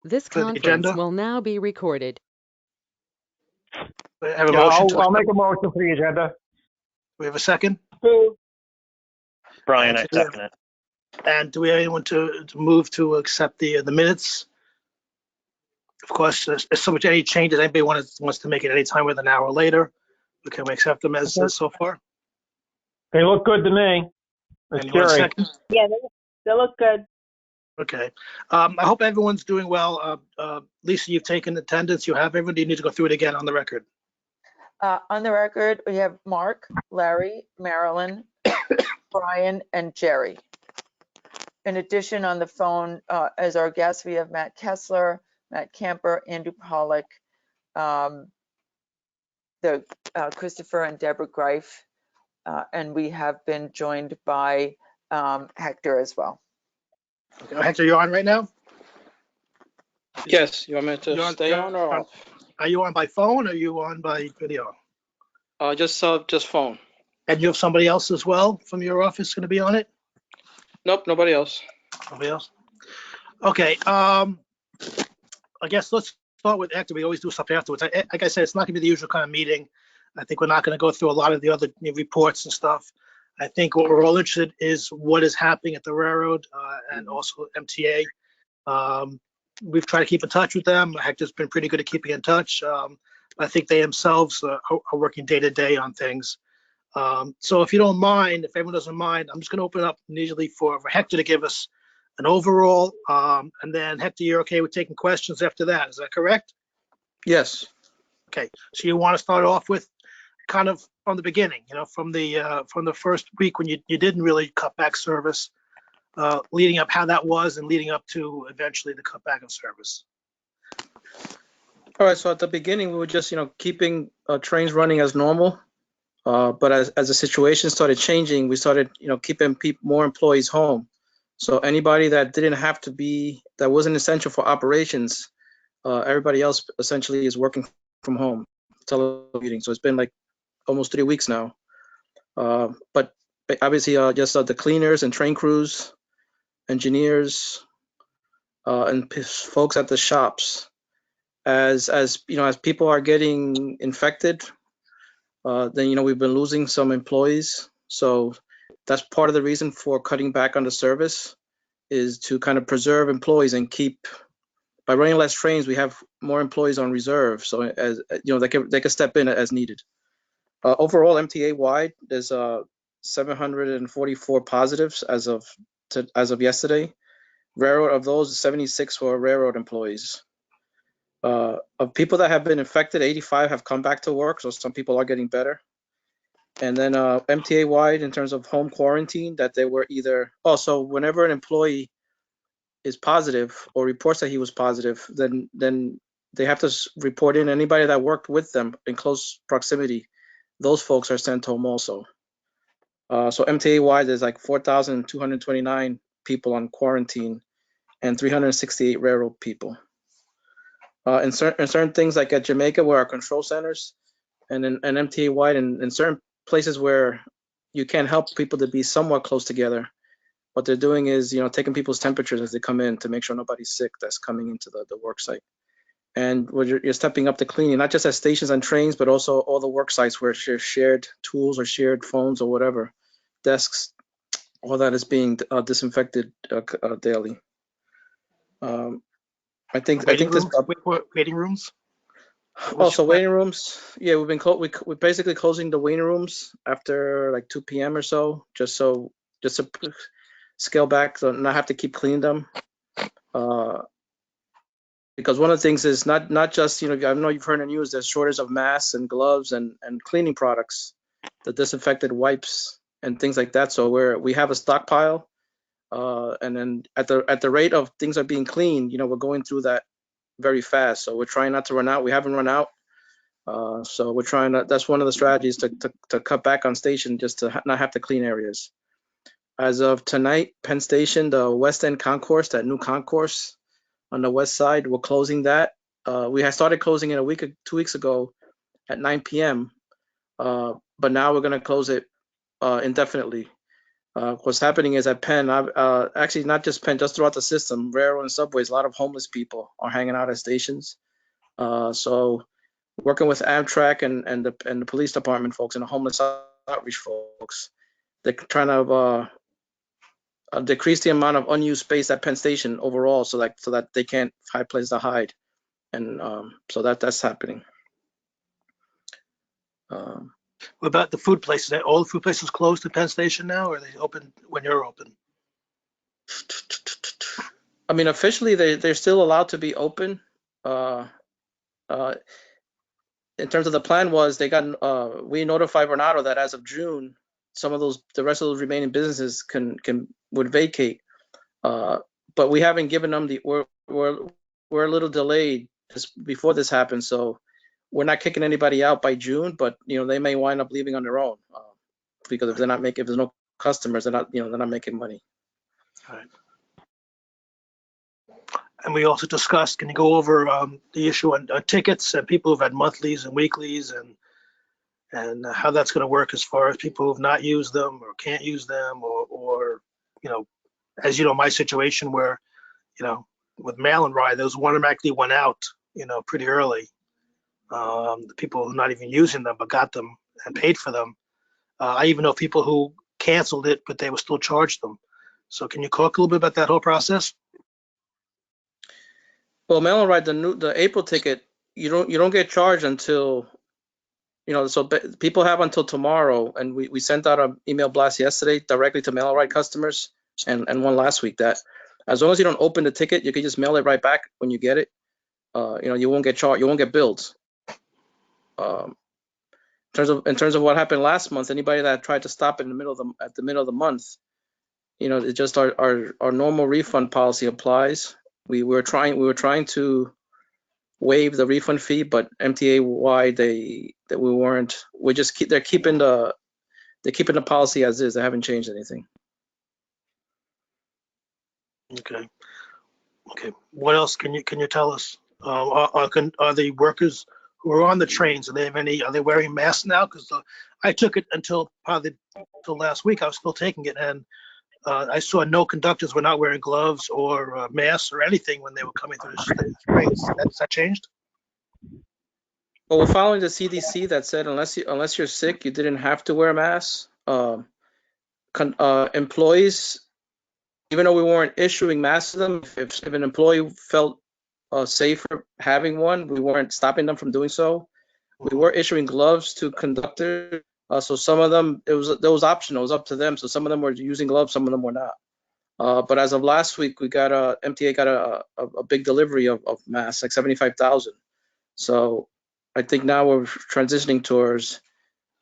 This for the conference agenda? will now be recorded. We have a Yeah, motion to, I'll make a motion for the agenda. we have a second? Brian, And I do we have- second it. And do we have anyone to move to accept the minutes? Of course, there's so much any changes, anybody wants to make it any time with an hour later, can we accept them as so far? They look good to me. It's Anyone Jerry. second? Yeah, they look good. Okay. I hope everyone's doing well. Lisa, you've taken attendance. You have everyone. Do you need to go through it again on the record? On the record, we have Mark, Larry, Marilyn, Brian, and Jerry. In addition, on the phone, as our guests, we have Matt Kessler, Matt Camper, Andrew Pollock, Christopher and Deborah Greif, and we have been joined by Hector as well. Okay. Hector, you're on right now? Yes, you want me to You're on- stay you're on or off? Are you on by phone or are you on by video? Just phone. And you have somebody else as well from your office going to be on it? Nope, nobody else. Nobody else? Okay. I guess let's start with Hector. We always do stuff afterwards. Like I said, it's not going to be the usual kind of meeting. I think we're not going to go through a lot of the other reports and stuff. I think what we're all interested in is what is happening at the railroad and also MTA. We've tried to keep in touch with them. Hector's been pretty good at keeping in touch. I think they themselves are working day to day on things. So if you don't mind, if everyone doesn't mind, I'm just going to open up initially for Hector to give us an overall, and then Hector, you're okay with taking questions after that. Is that correct? Yes. Okay. So you want to start off with kind of from the beginning, from the first week when you didn't really cut back service, leading up how that was and leading up to eventually the cutback of service. All right. So at the beginning, we were just, keeping trains running as normal. But as the situation started changing, we started, keeping more employees home. So anybody that didn't have to be, that wasn't essential for operations, everybody else essentially is working from home, telemeeting. So it's been like almost 3 weeks now. But obviously, just the cleaners and train crews, engineers, and folks at the shops, as people are getting infected, then we've been losing some employees. So that's part of the reason for cutting back on the service, is to kind of preserve employees and keep. By running less trains, we have more employees on reserve. So as they can step in as needed. Overall, MTA wide, there's 744 positives as of yesterday. Railroad, of those, 76 were railroad employees. Of people that have been infected, 85 have come back to work, so some people are getting better. And then MTA wide, in terms of home quarantine, that they were either, so whenever an employee is positive or reports that he was positive, then they have to report in anybody that worked with them in close proximity. Those folks are sent home also. So MTA wide, there's like 4,229 people on quarantine and 368 railroad people. In certain things, like at Jamaica, where our control centers, and MTA wide, and in certain places where you can't help people to be somewhat close together, what they're doing is, taking people's temperatures as they come in to make sure nobody's sick that's coming into the work site. And you're stepping up the cleaning, not just at stations and trains, but also all the work sites where there's shared tools or shared phones or whatever, desks, all that is being disinfected daily. I think this. Waiting rooms. Also, waiting rooms. Yeah, we're basically closing the waiting rooms after like 2 p.m. or so, just to scale back, so not have to keep cleaning them. Because one of the things is not just, I know you've heard in the news, there's shortage of masks and gloves and cleaning products, the disinfected wipes and things like that. So we have a stockpile, and then at the rate of things are being cleaned, we're going through that very fast. So we're trying not to run out. We haven't run out. So we're trying to, that's one of the strategies to cut back on station, just to not have to clean areas. As of tonight, Penn Station, the West End concourse, that new concourse on the west side, we're closing that. We had started closing it 2 weeks ago at 9 p.m. But now we're going to close it indefinitely. What's happening is at Penn, actually not just Penn, just throughout the system, railroad and subways, a lot of homeless people are hanging out at stations. So working with Amtrak and the police department folks and the homeless outreach folks, they're trying to decrease the amount of unused space at Penn Station overall, so that they can't find places to hide, and so that's happening. What about the food places? Are all the food places closed at Penn Station now, or are they open when you're open? I mean, officially they're still allowed to be open. In terms of the plan was we notified Renato that as of June, the rest of those remaining businesses would vacate. But we haven't given them we're a little delayed before this happened, so we're not kicking anybody out by June, but they may wind up leaving on their own because if there's no customers, they're not making money. All right. And we also discussed, can you go over the issue on tickets and people who've had monthlies and weeklies and how that's going to work as far as people who've not used them or can't use them or as you know, my situation where, with mail and ride, those automatically went out, pretty early. The people who are not even using them but got them and paid for them. I even know people who canceled it, but they were still charged them. So can you talk a little bit about that whole process? Well, mail and ride, the April ticket, you don't get charged until, so people have until tomorrow, and we sent out an email blast yesterday directly to mail and ride customers, and one last week, that as long as you don't open the ticket, you can just mail it right back when you get it. You won't get charged, you won't get billed. In terms of what happened last month, anybody that tried to stop at the middle of the month, it just our normal refund policy applies. We were trying to waive the refund fee, but MTA-wide they're keeping the policy as is. They haven't changed anything. Okay. What else can you tell us? Are the workers who are on the trains, are they wearing masks now? Because I took it until last week. I was still taking it, and I saw no conductors were not wearing gloves or masks or anything when they were coming through the trains. Has that changed? Well, we're following the CDC that said unless you're sick, you didn't have to wear a mask. Employees, even though we weren't issuing masks to them, if an employee felt safer having one, we weren't stopping them from doing so. We were issuing gloves to conductors. So some of them, it was optional. It was up to them. So some of them were using gloves, some of them were not. But as of last week, MTA got a big delivery of masks, like 75,000. So I think now we're transitioning towards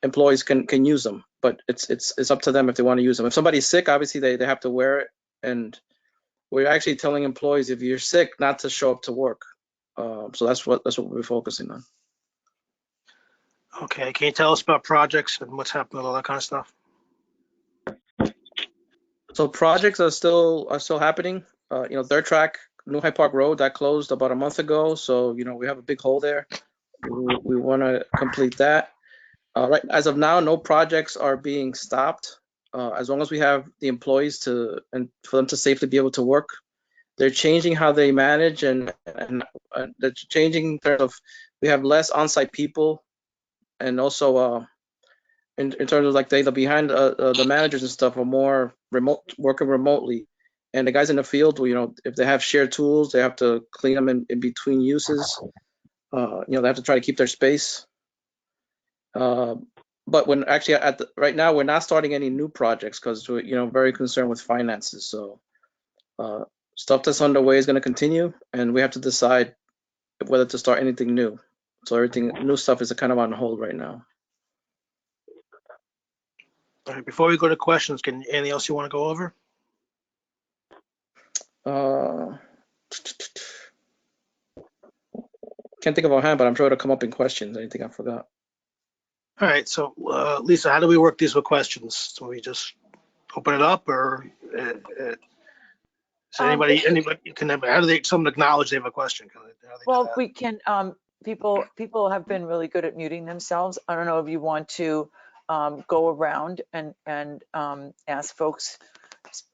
employees can use them, but it's up to them if they want to use them. If somebody's sick, obviously they have to wear it, and we're actually telling employees if you're sick not to show up to work. So that's what we're focusing on. Okay, can you tell us about projects and what's happening with all that kind of stuff? So projects are still happening. Third track, New Hyde Park Road, that closed about a month ago. So we have a big hole there. We want to complete that. Right as of now, no projects are being stopped. As long as we have the employees and for them to safely be able to work. They're changing how they manage and they're changing in terms of we have less on-site people, and also in terms of like the behind the managers and stuff are more working remotely, and the guys in the field, if they have shared tools, they have to clean them in between uses. They have to try to keep their space. But when actually right now we're not starting any new projects because we're very concerned with finances. So stuff that's underway is going to continue, and we have to decide whether to start anything new. So everything new stuff is kind of on hold right now. All right, before we go to questions, anything else you want to go over? Can't think of offhand, but I'm sure it'll come up in questions. Anything I forgot? All right, so Lisa, how do we work these with questions? So we just open it up, or is anybody can how do someone acknowledge they have a question? Well, we can, people have been really good at muting themselves. I don't know if you want to go around and ask folks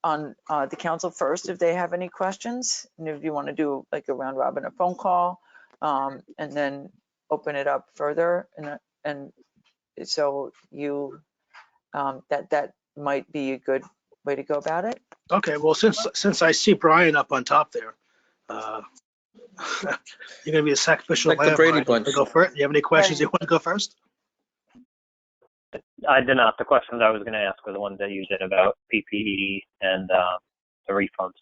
on the council first if they have any questions. And if you want to do like a round robin, a phone call, and then open it up further. And so you, that might be a good way to go about it. Okay, well, since I see Brian up on top there, you're gonna be a sacrificial Like the lamb. Brady Brian. You wanna Bunch. go first? You have any questions Right. you want to go first? I did not. The questions I was going to ask were the ones that you did about PPE and the refunds.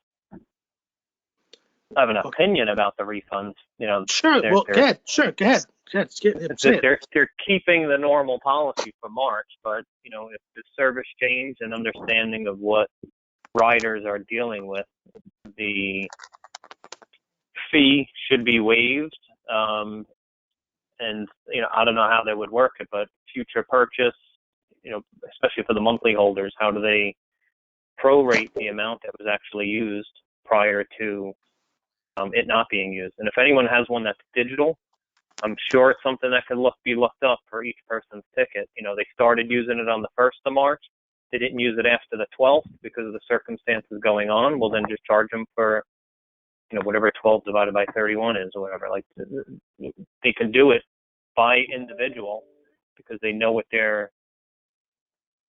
I have an opinion about the refunds. You know, Sure. They're- Well, they're- go ahead. Sure. Go ahead. Say it. they're keeping the normal policy for March, but you know, if the service change and understanding of what riders are dealing with, the fee should be waived. And you know, I don't know how they would work it, but future purchase, you know, especially for the monthly holders, how do they prorate the amount that was actually used prior to it not being used? And if anyone has one that's digital, I'm sure it's something that can be looked up for each person's ticket. You know, they started using it on the 1st of March. They didn't use it after the 12th because of the circumstances going on. Well, then just charge them for, you know, whatever 12 divided by 31 is or whatever. Like, they can do it by individual because they know what their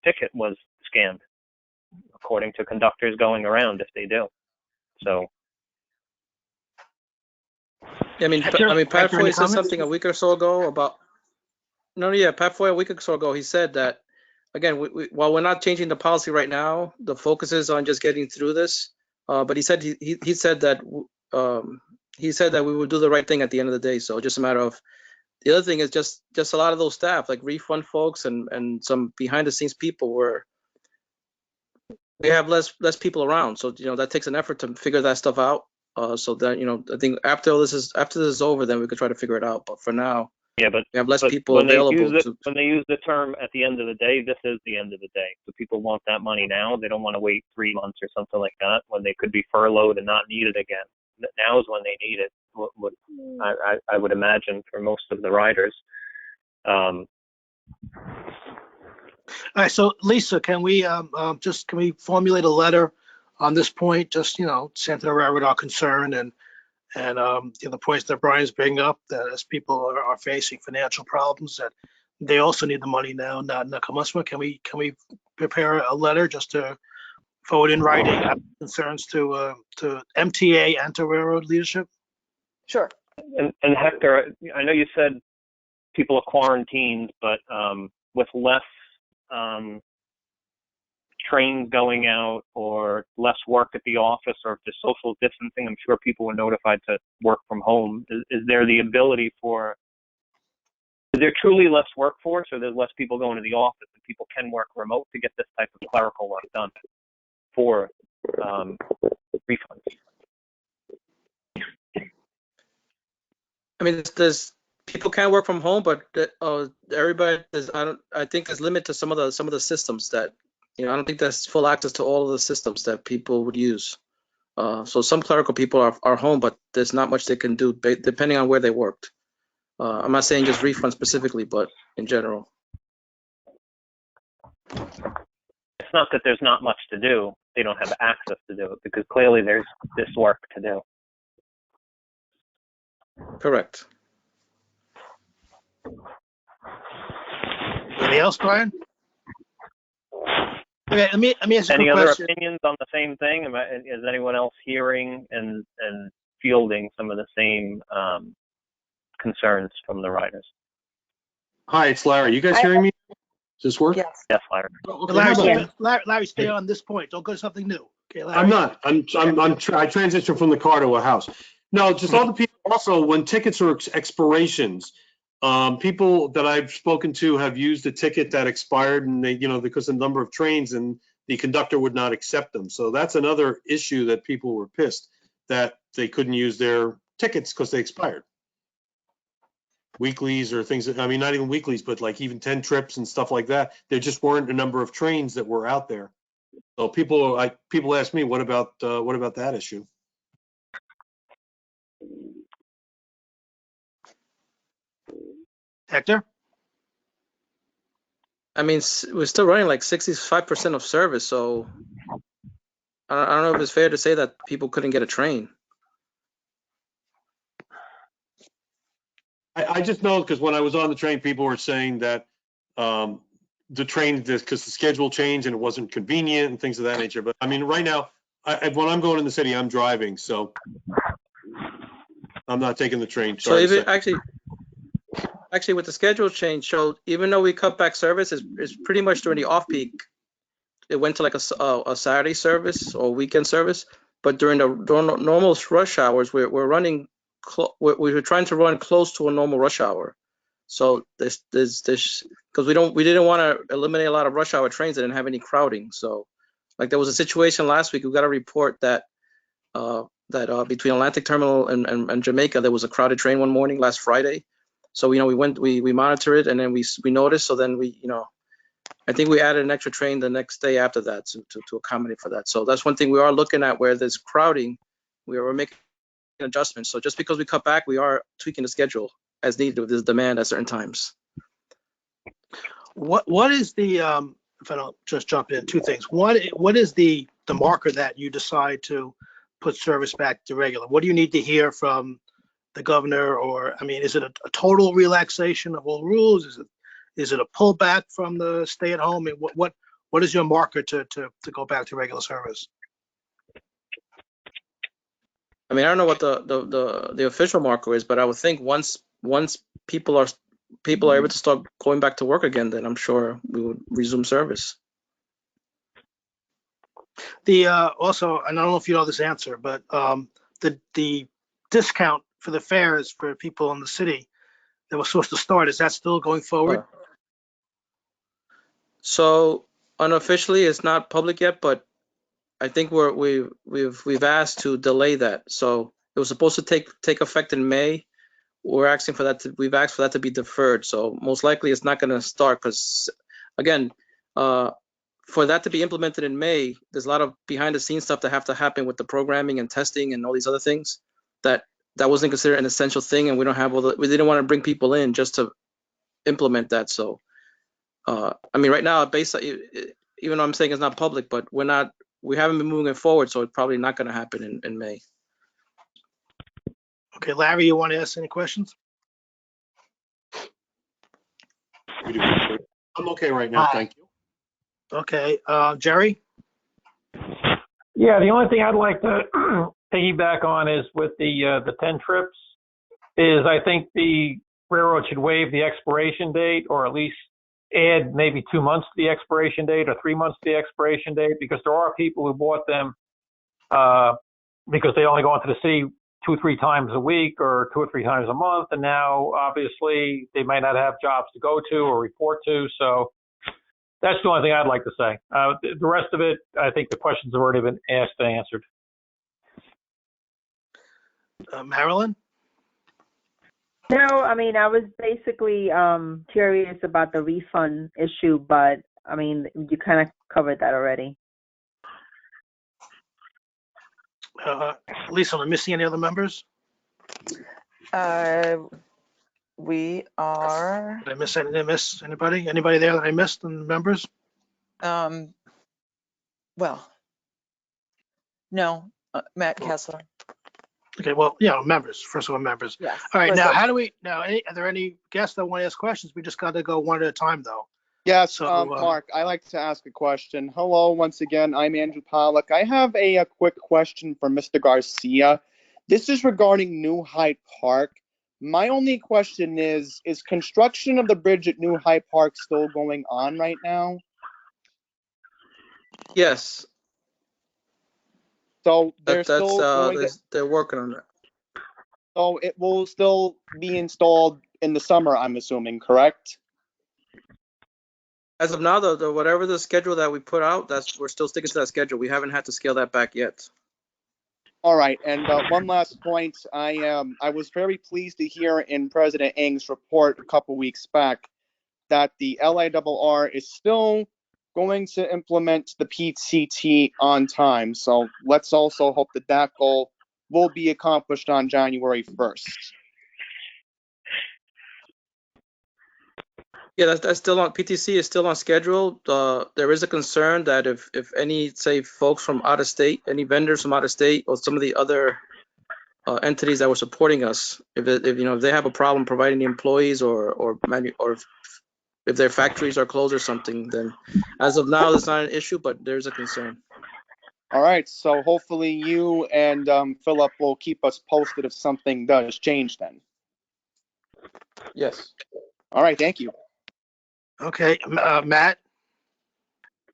ticket was scanned, according to conductors going around if they do. So. I mean, Hector, Pat any Foy said comments? something a week or so ago about. No, yeah, Pat Foy a week or so ago, he said that, again, while we're not changing the policy right now, the focus is on just getting through this. But he said he said that we would do the right thing at the end of the day. So just a matter of, the other thing is just a lot of those staff, like refund folks and some behind the scenes people, where we have less people around. So, you know, that takes an effort to figure that stuff out. So that, you know, I think after this is over, then we could try to figure it out. But for now, Yeah, but we have less people when available. when they use the term at the end of the day, this is the end of the day. So people want that money now. They don't want to wait 3 months or something like that when they could be furloughed and not need it again. Now is when they need it. I would imagine for most of the riders. All right. So Lisa, can we formulate a letter on this point? Just, you know, send to the railroad our concern and you know, the points that Brian's bringing up, that as people are facing financial problems, that they also need the money now, not in a couple months. Can we prepare a letter just to forward in writing our concerns to MTA and to railroad leadership? Sure. And Hector, I know you said people are quarantined, but with less trains going out or less work at the office or if there's social distancing, I'm sure people were notified to work from home. Is there the ability for, is there truly less workforce or there's less people going to the office and people can work remote to get this type of clerical work done for refunds? I mean, there's people can work from home, but everybody is. I think there's limit to some of the systems that, you know, I don't think there's full access to all of the systems that people would use. So some clerical people are home, but there's not much they can do depending on where they worked. I'm not saying just refund specifically, but in general. It's not that there's not much to do. They don't have access to do it because clearly there's this work to do. Correct. Anything else, Brian? Okay, let me ask you Any a other question. opinions on the same thing? Is anyone else hearing and fielding some of the same concerns from the riders? Hi, it's Larry. You guys hearing me? Does this work? Yes. Yes, Larry. Okay, Larry, how about- Larry, stay on this point. Don't go to something new. Okay, Larry. I'm not. I transitioned from the car to a house. No, just all the people. Also, when tickets are expirations, people that I've spoken to have used a ticket that expired, and they, you know, because of the number of trains, and the conductor would not accept them. So that's another issue that people were pissed that they couldn't use their tickets because they expired. Weeklies or things. I mean, not even weeklies, but like even 10 trips and stuff like that. There just weren't a number of trains that were out there. So people ask me, what about that issue? Hector? I mean, we're still running like 65% of service, so I don't know if it's fair to say that people couldn't get a train. I just know because when I was on the train, people were saying that the train, because the schedule changed and it wasn't convenient and things of that nature. But I mean, right now, when I'm going in the city, I'm driving, so I'm not taking the train. So Sorry to even say. actually with the schedule change, so even though we cut back service, it's pretty much during the off-peak. It went to like a Saturday service or weekend service, but during normal rush hours, we're running, we were trying to run close to a normal rush hour. So this because we didn't want to eliminate a lot of rush hour trains that didn't have any crowding. So like there was a situation last week, we got a report that between Atlantic Terminal and Jamaica, there was a crowded train one morning last Friday. So we monitored it and then we noticed. So then I think we added an extra train the next day after that to accommodate for that. So that's one thing we are looking at where there's crowding, we're making adjustments. So just because we cut back, we are tweaking the schedule as needed with this demand at certain times. What is the, if I don't just jump in, two things. What is the marker that you decide to put service back to regular? What do you need to hear from the governor? Or, I mean, is it a total relaxation of all rules? Is it a pullback from the stay at home? And what is your marker to go back to regular service? I mean, I don't know what the official marker is, but I would think once people are able to start going back to work again, then I'm sure we would resume service. Also, and I don't know if you know this answer, but the discount for the fares for people in the city that was supposed to start, is that still going forward? So unofficially, it's not public yet, but I think we've asked to delay that. So it was supposed to take effect in May. We've asked for that to be deferred. So most likely it's not going to start because, again, for that to be implemented in May, there's a lot of behind the scenes stuff that have to happen with the programming and testing and all these other things that wasn't considered an essential thing, and we didn't want to bring people in just to implement that. So I mean, right now, even though I'm saying it's not public, but we haven't been moving forward, so it's probably not going to happen in May. Okay, Larry, you want to ask any questions? I'm okay right now, thank you. Okay, Jerry? Yeah, the only thing I'd like to piggyback on is with the 10 trips is I think the railroad should waive the expiration date, or at least add maybe 2 months to the expiration date or 3 months to the expiration date, because there are people who bought them because they only go into the city 2 or 3 times a week or 2 or 3 times a month, and now obviously they might not have jobs to go to or report to. So that's the only thing I'd like to say. The rest of it, I think the questions have already been asked and answered. Marilyn? No, I mean, I was basically curious about the refund issue, but I mean, you kind of covered that already. Lisa, am I missing any other members? We are, Did I miss anybody? Anybody there that I missed in members? well, no, Matt Kessler. Okay, well, yeah, members. First of all, members. Yes. All right, Listen, now, are there any guests that want to ask questions? We just got to go one at a time, though. Yes, So, Mark, I like to ask a question. Hello, once again, I'm Andrew Pollack. I have a quick question for Mr. Garcia. This is regarding New Hyde Park. My only question is construction of the bridge at New Hyde Park still going on right now? Yes, So they're that's still going to, they're working on that. so it will still be installed in the summer, I'm assuming, correct? As of now, though, whatever the schedule that we put out, we're still sticking to that schedule. We haven't had to scale that back yet. All right, and one last point. I was very pleased to hear in President Ng's report a couple weeks back that the LIRRC is still going to implement the PCT on time. So let's also hope that that goal will be accomplished on January 1st. Yeah, that's still on, PTC is still on schedule. There is a concern that if any, say, folks from out of state, any vendors from out of state, or some of the other entities that were supporting us, if they have a problem providing the employees or if their factories are closed or something, then as of now, it's not an issue, but there's a concern. All right, so hopefully you and Philip will keep us posted if something does change then. Yes. All right, thank you. Okay, Matt? Matt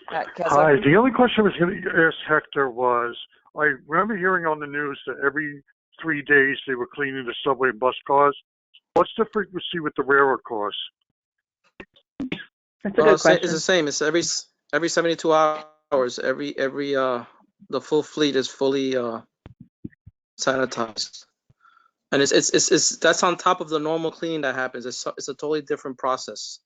Hi, Kessler? the only question I was going to ask Hector was, I remember hearing on the news that every 3 days they were cleaning the subway and bus cars. What's the frequency with the railroad cars? That's a good question. It's the same. It's every 72 hours. The full fleet is fully sanitized, and it's that's on top of the normal cleaning that happens. It's a totally different process.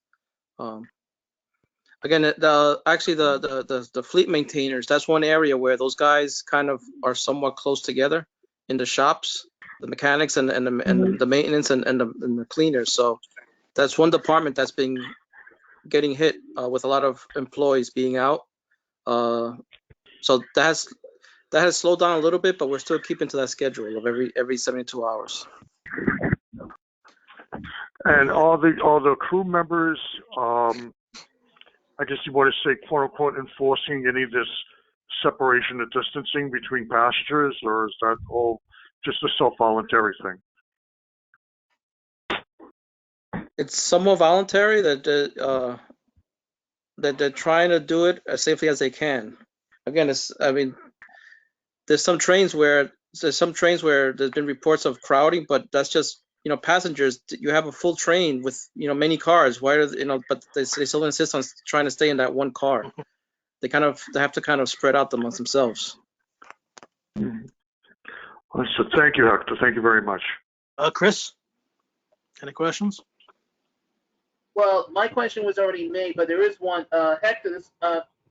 Again, the fleet maintainers, that's one area where those guys kind of are somewhat close together in the shops, the mechanics and the maintenance and the cleaners. So that's one department that's been getting hit with a lot of employees being out. So that has slowed down a little bit, but we're still keeping to that schedule of every 72 hours. And all the crew members, I guess you want to say, quote unquote, enforcing any of this separation and distancing between passengers, or is that all just a self-voluntary thing? It's somewhat voluntary that they're trying to do it as safely as they can. Again, there's some trains where there's been reports of crowding, but that's just passengers. You have a full train with many cars. Why are but they still insist on trying to stay in that one car. They have to kind of spread out amongst themselves. So thank you, Hector. Thank you very much. Chris, any questions? Well, my question was already made, but there is one. Hector,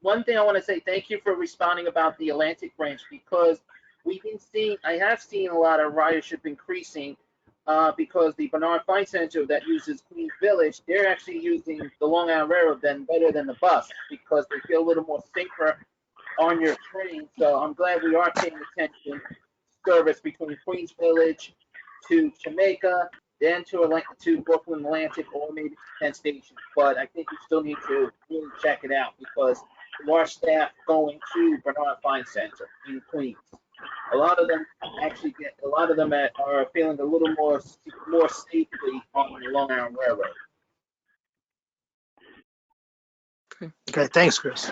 one thing I want to say, thank you for responding about the Atlantic branch, because I have seen a lot of ridership increasing because the Bernard Fine Center that uses Queens Village, they're actually using the Long Island Railroad better than the bus, because they feel a little more safer on your train. So I'm glad we are paying attention to service between Queens Village to Jamaica, then to Brooklyn Atlantic, or maybe to Penn Station. But I think we still need to really check it out, because there are staff going to Bernard Fine Center in Queens. A lot of them are feeling a little more safely on the Long Island Railroad. Okay, thanks, Chris.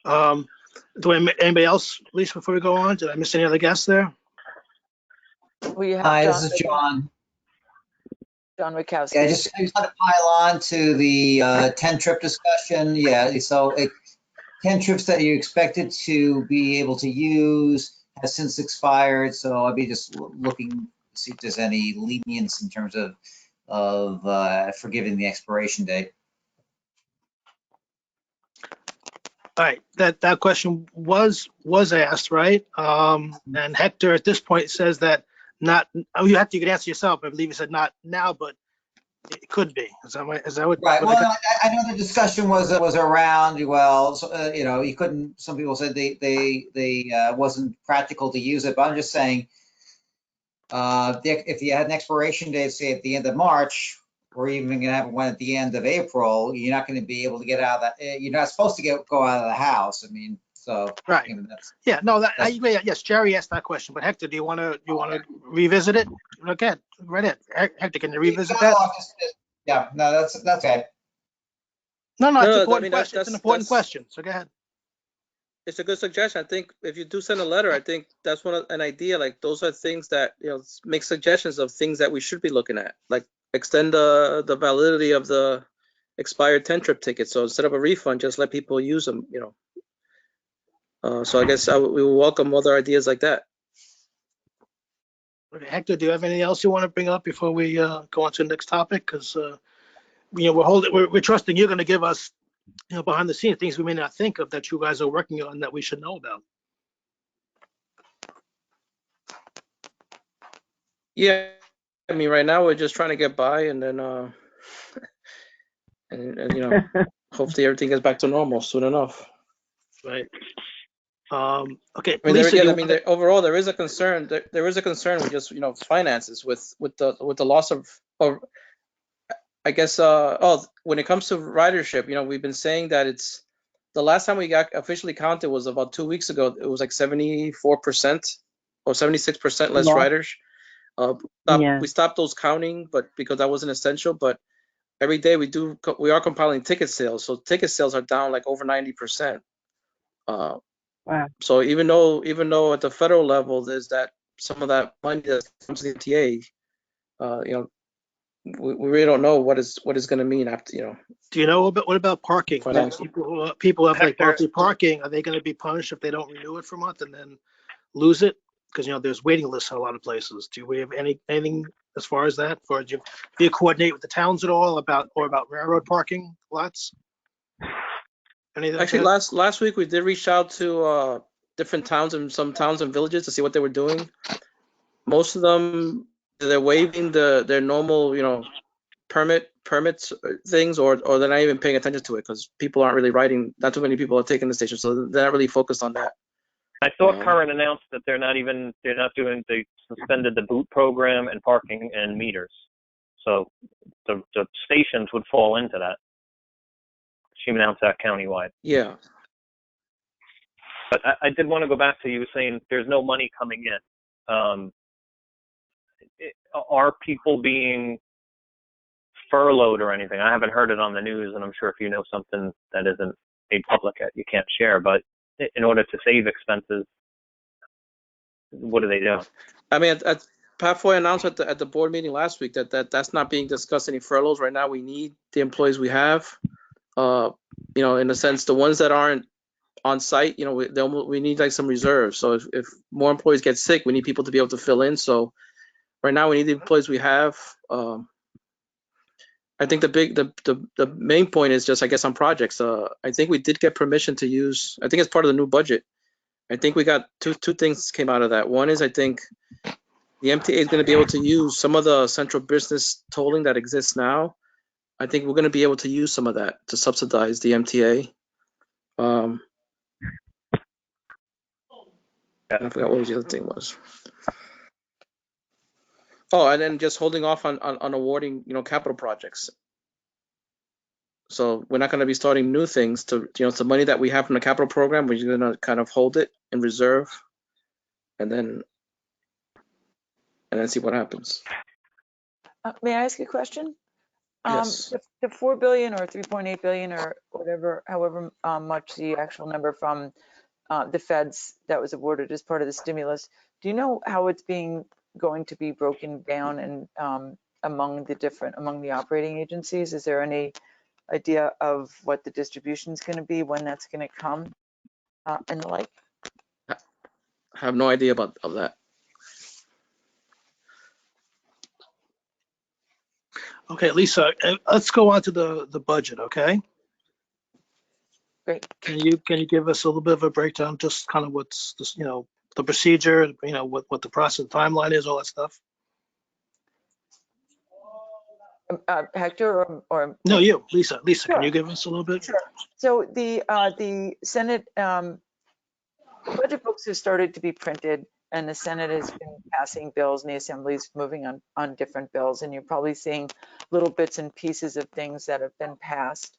Anybody else, Lisa, before we go on? Did I miss any other guests there? We have Hi, John, this is John. John Wachowski. Yeah, I just want to pile on to the 10 trip discussion. Yeah, so 10 trips that you expected to be able to use has since expired. So I'll be just looking to see if there's any lenience in terms of forgiving the expiration date. All right, that question was asked, right? And Hector at this point says that not. Oh, you can answer yourself. I believe he said not now, but it could be. Is that what? Right. Well, I know the discussion was around. Well, you couldn't. Some people said they wasn't practical to use it, but I'm just saying, if you had an expiration date, say at the end of March, or even going to have one at the end of April, you're not going to be able to get out of that. You're not supposed to go out of the house. I mean, so right. Yeah. No. I agree. Yes, Jerry asked that question, but Hector, do you want to revisit it? Okay, right in. Hector, can you revisit that? Yeah. No, that's okay. No, it's an important question. It's an important question. So go ahead. It's a good suggestion. I think if you do send a letter, I think that's an idea. Like, those are things that make suggestions of things that we should be looking at, like extend the validity of the expired 10 trip tickets. So instead of a refund, just let people use them. So I guess we will welcome other ideas like that. Okay, Hector, do you have anything else you want to bring up before we go on to the next topic? Because we're trusting you're going to give us behind the scenes things we may not think of that you guys are working on that we should know about. Yeah, I mean, right now we're just trying to get by, and then and hopefully everything gets back to normal soon enough. Right. Okay, I mean, Lisa, you overall there is a concern. There is a concern with just finances with the loss of I guess when it comes to ridership, we've been saying that it's the last time we got officially counted was about 2 weeks ago. It was like 74% or 76% less Yeah. riders. Yeah. We stopped those counting, but because that wasn't essential. But every day we are compiling ticket sales, so ticket sales are down like over 90%. Wow. So even though at the federal level there's some of that money that comes to the MTA, we really don't know what is going to mean after. Do you know what about parking? Financial. People have like Hector. parking. Are they going to be punished if they don't renew it for a month and then lose it? Because there's waiting lists in a lot of places. Do we have anything as far as that? Or do you coordinate with the towns at all about railroad parking lots? Anything? Actually, last week we did reach out to different towns and some towns and villages to see what they were doing. Most of them, they're waiving their normal permits things, or they're not even paying attention to it because people aren't really riding. Not too many people are taking the station, so they're not really focused on that. I thought Current announced that they suspended the boot program and parking and meters. So the stations would fall into that. She announced that countywide. Yeah. But I did want to go back to you saying there's no money coming in. Are people being furloughed or anything? I haven't heard it on the news, and I'm sure if you know something that isn't made public yet, you can't share. But in order to save expenses, what are they doing? I mean, Pat Foy announced at the board meeting last week that's not being discussed, any furloughs right now. We need the employees we have. In a sense, the ones that aren't on site, we need like some reserves. So if more employees get sick, we need people to be able to fill in. So right now we need the employees we have. I think the main point is just, I guess, on projects. I think we did get permission to use, I think it's part of the new budget. I think we got two things came out of that. One is I think the MTA is going to be able to use some of the central business tolling that exists now. I think we're going to be able to use some of that to subsidize the MTA. I forgot what the other thing was. Oh, and then just holding off on awarding, capital projects. So we're not going to be starting new things. The money that we have from the capital program, we're going to kind of hold it in reserve, and then see what happens. May I ask you a question? Yes. The 4 billion or 3.8 billion or whatever, however much the actual number from the feds that was awarded as part of the stimulus, do you know how it's going to be broken down and among the operating agencies? Is there any idea of what the distribution is going to be, when that's going to come, and the like? I have no idea of that. Okay, Lisa, let's go on to the budget, okay? Great. Can you give us a little bit of a breakdown, just kind of what's this, the procedure, what the process timeline is, all that stuff? Hector or No, you, Lisa. Sure. Can you give us a little bit? Sure. So the Senate budget books have started to be printed, and the Senate has been passing bills, and the Assembly's moving on different bills, and you're probably seeing little bits and pieces of things that have been passed.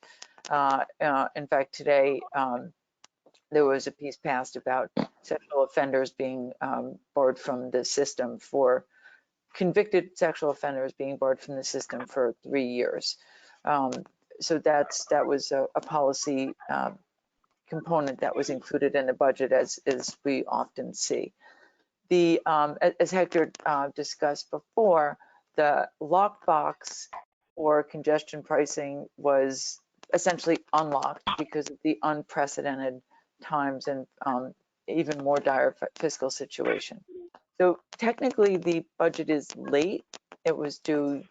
In fact, today there was a piece passed about sexual offenders being barred from the system for convicted sexual offenders being barred from the system for 3 years. So that was a policy component that was included in the budget, as we often see. As Hector discussed before, the lockbox for congestion pricing was essentially unlocked because of the unprecedented times and even more dire fiscal situation. So technically the budget is late. It was due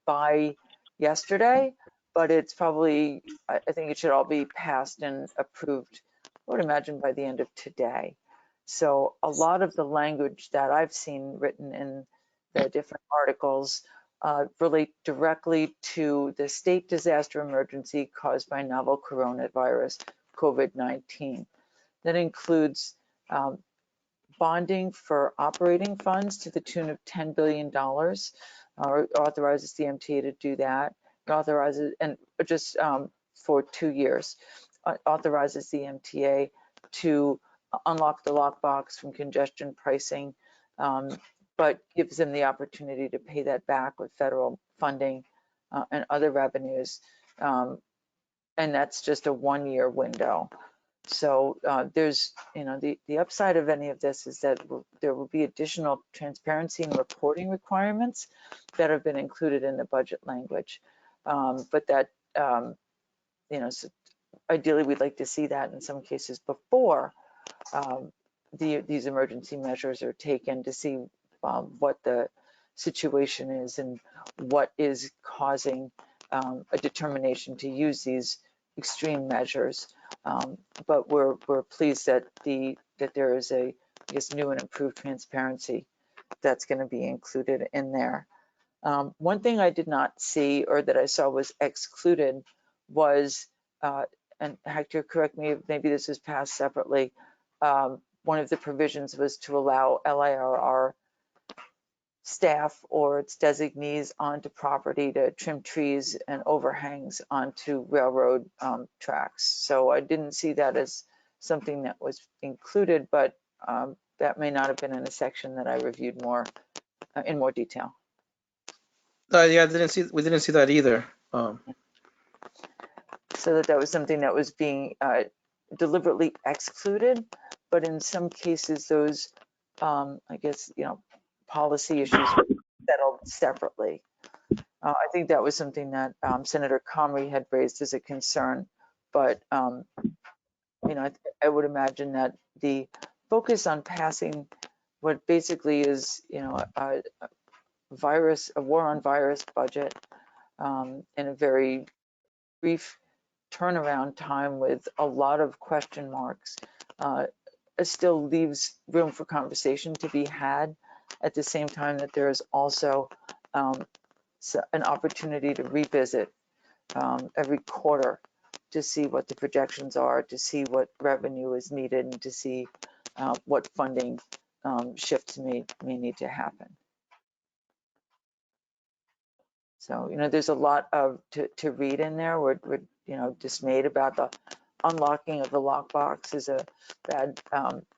by yesterday, but it's probably, I think it should all be passed and approved, I would imagine, by the end of today. So a lot of the language that I've seen written in the different articles relate directly to the state disaster emergency caused by novel coronavirus, COVID-19. That includes bonding for operating funds to the tune of $10 billion, or authorizes the MTA to do that. It authorizes, and just for 2 years, authorizes the MTA to unlock the lockbox from congestion pricing, but gives them the opportunity to pay that back with federal funding and other revenues. And that's just a 1-year window. So there's, the upside of any of this is that there will be additional transparency and reporting requirements that have been included in the budget language. But that, so ideally we'd like to see that in some cases before these emergency measures are taken, to see what the situation is and what is causing a determination to use these extreme measures. But we're pleased that there is a, I guess, new and improved transparency that's going to be included in there. One thing I did not see, or that I saw was excluded, was, and Hector, correct me if maybe this is passed separately, one of the provisions was to allow LIRR staff or its designees onto property to trim trees and overhangs onto railroad tracks. So I didn't see that as something that was included, but that may not have been in a section that I reviewed more in more detail. Yeah, we didn't see that either. So that was something that was being deliberately excluded, but in some cases those, I guess, policy issues were settled separately. I think that was something that Senator Comrie had raised as a concern, but I would imagine that the focus on passing what basically is, a war on virus budget in a very brief turnaround time with a lot of question marks, it still leaves room for conversation to be had, at the same time that there is also an opportunity to revisit every quarter to see what the projections are, to see what revenue is needed, and to see what funding shifts may need to happen. So, there's a lot to read in there. We're dismayed about the unlocking of the lockbox is a bad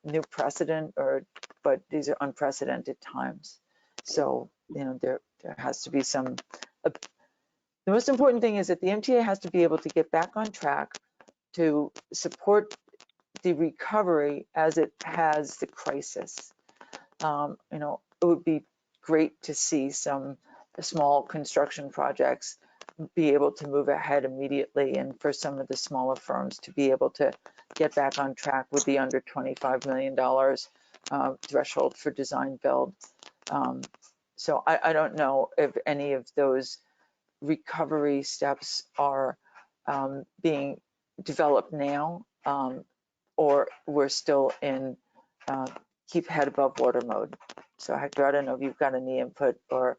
new precedent, but these are unprecedented times. So, there has to be some. The most important thing is that the MTA has to be able to get back on track to support the recovery as it has the crisis. It would be great to see some small construction projects be able to move ahead immediately, and for some of the smaller firms to be able to get back on track with the under $25 million threshold for design build. So I don't know if any of those recovery steps are being developed now, or we're still in keep head above water mode. So Hector, I don't know if you've got any input, or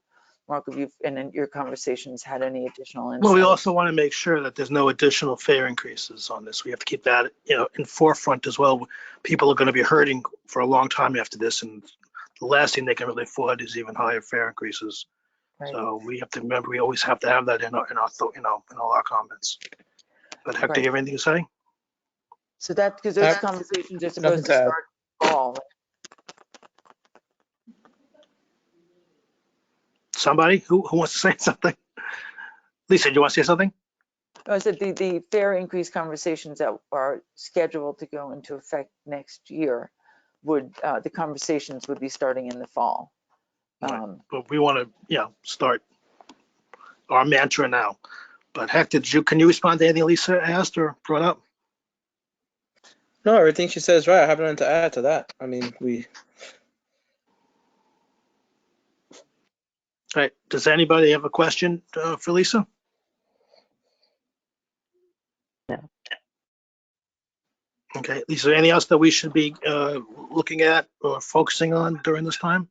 Mark, if you've, in your conversations, had any additional insight. Well, we also want to make sure that there's no additional fare increases on this. We have to keep that, in forefront as well. People are going to be hurting for a long time after this, and the last thing they can really afford is even higher fare increases. Right. So we have to remember, we always have to have that in all our comments. But Hector, you have anything to say? So that, because those conversations are supposed to start fall. Somebody who wants to say something? Lisa, do you want to say something? I said the fare increase conversations that are scheduled to go into effect next year the conversations would be starting in the fall. Right. But we want to, start our mantra now. But Hector, can you respond to anything Lisa asked or brought up? No, everything she says right. I have nothing to add to that. I mean, All right. Does anybody have a question for Lisa? No. Okay. Lisa, anything else that we should be looking at or focusing on during this time?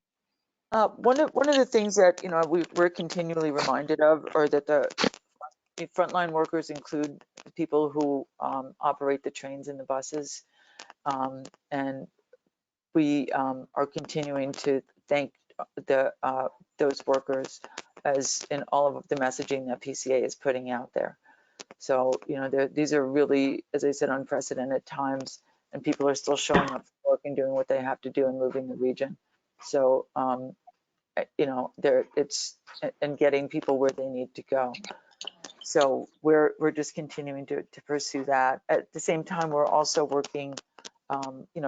One of the things that, we're continually reminded of, or that the frontline workers include the people who operate the trains and the buses. And we are continuing to thank those workers as in all of the messaging that PCA is putting out there. So, these are really, as I said, unprecedented times, and people are still showing up for work and doing what they have to do and moving the region. So, it's and getting people where they need to go. So we're just continuing to pursue that. At the same time, we're also working,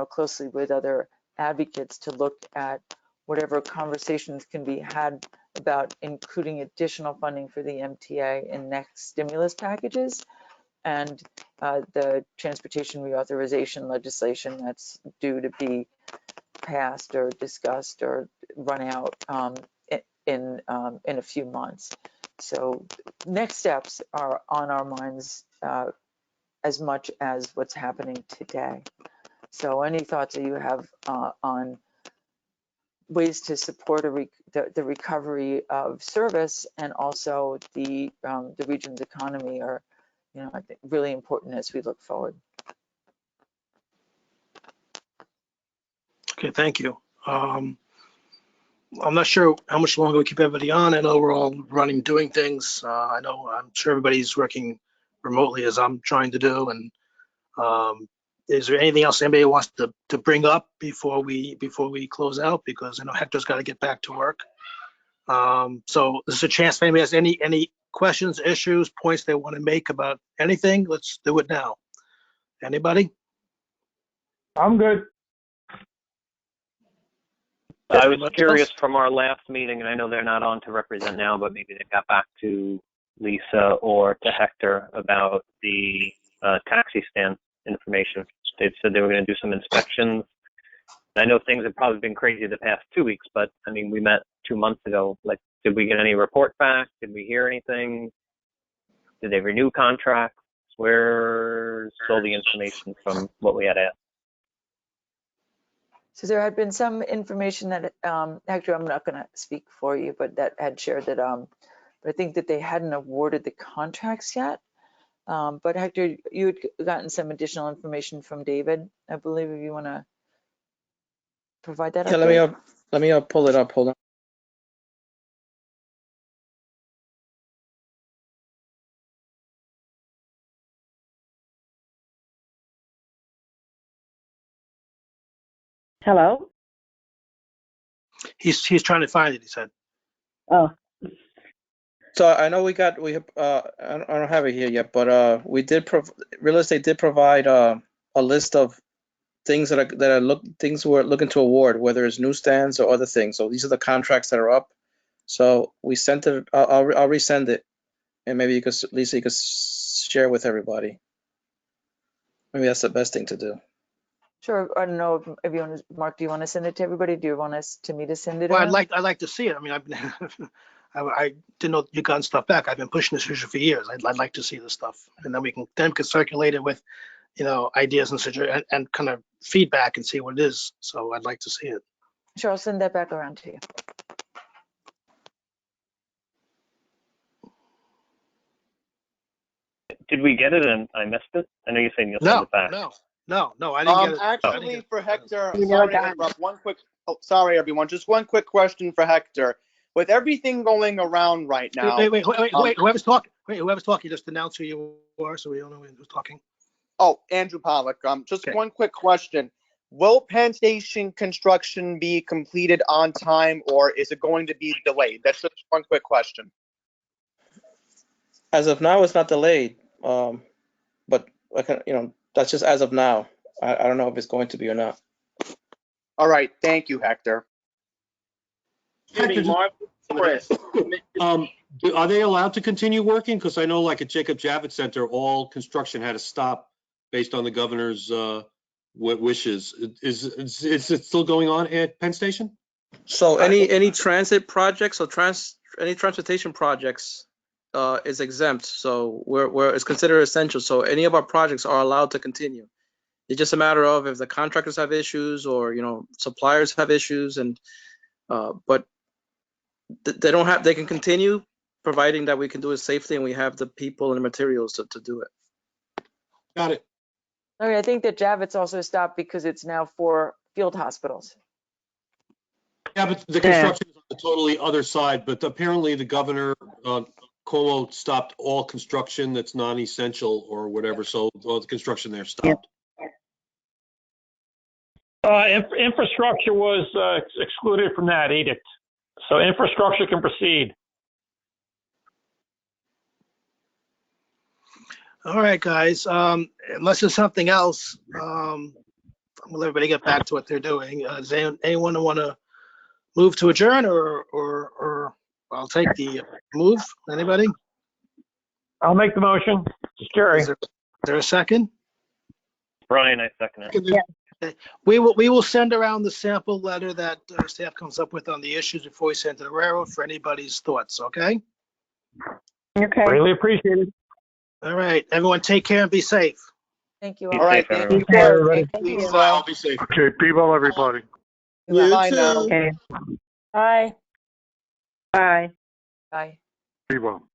closely with other advocates to look at whatever conversations can be had about including additional funding for the MTA in next stimulus packages, and the transportation reauthorization legislation that's due to be passed or discussed or run out in a few months. So next steps are on our minds as much as what's happening today. So any thoughts that you have on ways to support the recovery of service and also the region's economy are, I think really important as we look forward. Okay, thank you. I'm not sure how much longer we keep everybody on. I know we're all running, doing things. I'm sure everybody's working remotely as I'm trying to do. And is there anything else anybody wants to bring up before we close out? Because I know Hector's got to get back to work. So this is a chance for anybody has any questions, issues, points they want to make about anything. Let's do it now. Anybody? I'm good. I was curious from our last meeting, and I know they're not on to represent now, but maybe they got back to Lisa or to Hector about the taxi stand information. They said they were going to do some inspections. I know things have probably been crazy the past 2 weeks, but I mean, we met 2 months ago. Like, did we get any report back? Did we hear anything? Did they renew contracts? Where's all the information from what we had asked? So there had been some information that, Hector, I'm not going to speak for you, but that had shared that, but I think that they hadn't awarded the contracts yet. But Hector, you had gotten some additional information from David, I believe, if you want to provide that. Yeah, let me pull it up. Hold on. Hello? He's trying to find it, he said. Oh, So I know I don't have it here yet, but real estate did provide a list of things things we're looking to award, whether it's newsstands or other things. So these are the contracts that are up. So we sent it. I'll resend it, and maybe Lisa, you could share with everybody. Maybe that's the best thing to do. Sure. I don't know if you want to, Mark, do you want to send it to everybody? Do you want me to send it Well, around? I'd like to see it. I mean, I've been, I didn't know you got stuff back. I've been pushing this issue for years. I'd like to see this stuff, and then we can circulate it with, ideas and kind of feedback and see what it is. So I'd like to see it. Sure, I'll send that back around to you. Did we get it and I missed it? I know you're saying you'll send it back. No, I didn't get it. Actually, for Hector, sorry to interrupt. Sorry, everyone. Just one quick question for Hector. With everything going around right now. Wait. Whoever's talking, just announce who you are so we don't know who's talking. Oh, Andrew Pollock. Just Okay. one quick question. Will Penn Station construction be completed on time, or is it going to be delayed? That's just one quick question. As of now, it's not delayed, but that's just as of now. I don't know if it's going to be or not. All right. Thank you, Hector. Hector, Mark, Chris. Are they allowed to continue working? Because I know, like at Jacob Javits Center, all construction had to stop based on the governor's wishes. Is it still going on at Penn Station? So any transit projects or any transportation projects is exempt. So it's considered essential. So any of our projects are allowed to continue. It's just a matter of if the contractors have issues or suppliers have issues, but they don't have, they can continue, providing that we can do it safely and we have the people and the materials to do it. Got it. Okay, I think that Javits also stopped because it's now for field hospitals. Yeah, but the construction is on the totally other side, but apparently the governor, Cuomo, stopped all construction that's non-essential or whatever, so all the construction there stopped. Infrastructure was excluded from that edict. So infrastructure can proceed. All right, guys. Unless there's something else, I'll let everybody get back to what they're doing. Does anyone want to move to adjourn, or I'll take the move? Anybody? I'll make the motion. It's Jerry. Is there a second? Brian, I second it. We will send around the sample letter that staff comes up with on the issues before we send to the railroad for anybody's thoughts, okay? Okay. Really appreciate it. All right, everyone take care and be safe. Thank you Be all. All right, safe, thank everyone. you. Everybody. Thank you. Bye, I'll be safe. Okay, be well, everybody. You Bye now. Okay. Bye. Bye. Bye. Be well.